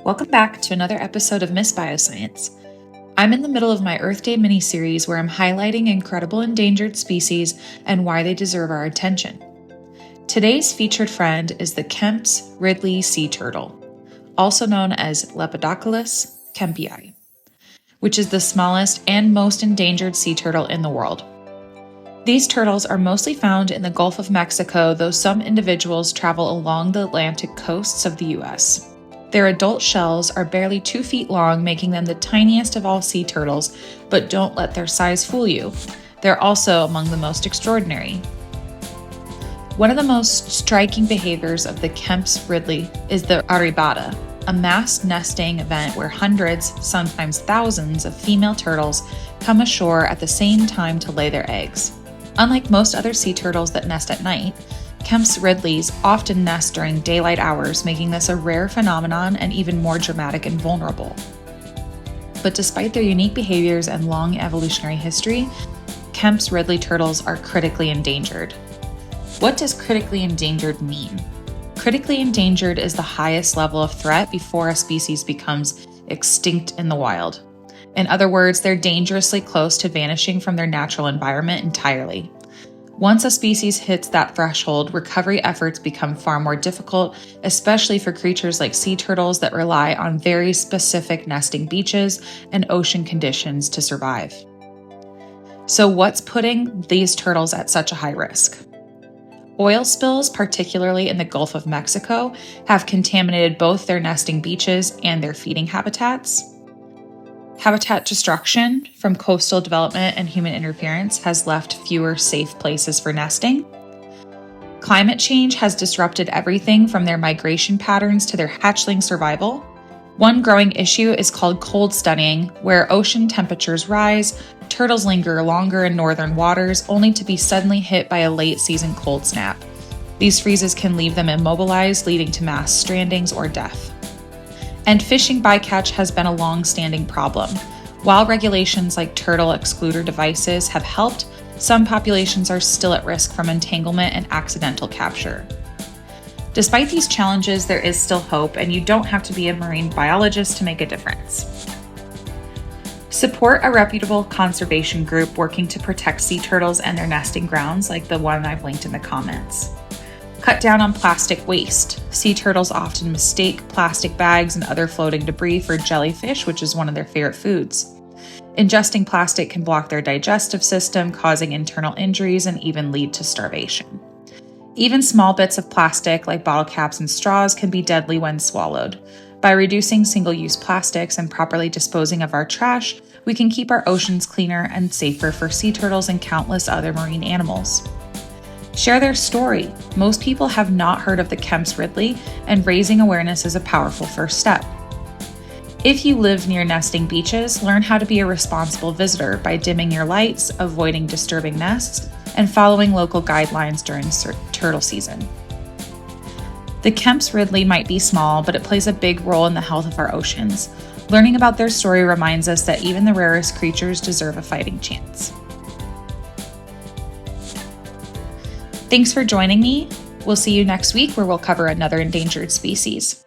Welcome back to another episode of Miss Bioscience. I'm in the middle of my Earth Day mini-series where I'm highlighting incredible endangered species and why they deserve our attention. Today's featured friend is the Kemps Ridley sea turtle, also known as Lepidopterus kempii, which is the smallest and most endangered sea turtle in the world. These turtles are mostly found in the Gulf of Mexico, though some individuals travel along the Atlantic coasts of the US. Their adult shells are barely 2 feet long, making them the tiniest of all sea turtles, but don't let their size fool you. They're also among the most extraordinary. One of the most striking behaviors of the Kemps Ridley is the arribada, a mass nesting event where hundreds, sometimes thousands, of female turtles come ashore at the same time to lay their eggs. Unlike most other sea turtles that nest at night, Kemps Ridleys often nest during daylight hours, making this a rare phenomenon and even more dramatic and vulnerable. But despite their unique behaviors and long evolutionary history, Kemps Ridley turtles are critically endangered. What does critically endangered mean? Critically endangered is the highest level of threat before a species becomes extinct in the wild. In other words, they're dangerously close to vanishing from their natural environment entirely. Once a species hits that threshold, recovery efforts become far more difficult, especially for creatures like sea turtles that rely on very specific nesting beaches and ocean conditions to survive. So what's putting these turtles at such a high risk? Oil spills, particularly in the Gulf of Mexico, have contaminated both their nesting beaches and their feeding habitats. Habitat destruction from coastal development and human interference has left fewer safe places for nesting. Climate change has disrupted everything from their migration patterns to their hatchling survival. One growing issue is called cold studying, where ocean temperatures rise, turtles linger longer in northern waters, only to be suddenly hit by a late-season cold snap. These freezes can leave them immobilized, leading to mass strandings or death. And fishing bycatch has been a long-standing problem. While regulations like turtle excluder devices have helped, some populations are still at risk from entanglement and accidental capture. Despite these challenges, there is still hope, and you don't have to be a marine biologist to make a difference. Support a reputable conservation group working to protect sea turtles and their nesting grounds, like the one I've linked in the comments. Cut down on plastic waste. Sea turtles often mistake plastic bags and other floating debris for jellyfish, which is one of their favorite foods. Ingesting plastic can block their digestive system, causing internal injuries and even lead to starvation. Even small bits of plastic, like bottle caps and straws, can be deadly when swallowed. By reducing single-use plastics and properly disposing of our trash, we can keep our oceans cleaner and safer for sea turtles and countless other marine animals. Share their story. Most people have not heard of the Kemps Ridley, and raising awareness is a powerful first step. If you live near nesting beaches, learn how to be a responsible visitor by dimming your lights, avoiding disturbing nests, and following local guidelines during turtle season. The Kemps Ridley might be small, but it plays a big role in the health of our oceans. Learning about their story reminds us that even the rarest creatures deserve a fighting chance. Thanks for joining me. We'll see you next week where we'll cover another endangered species.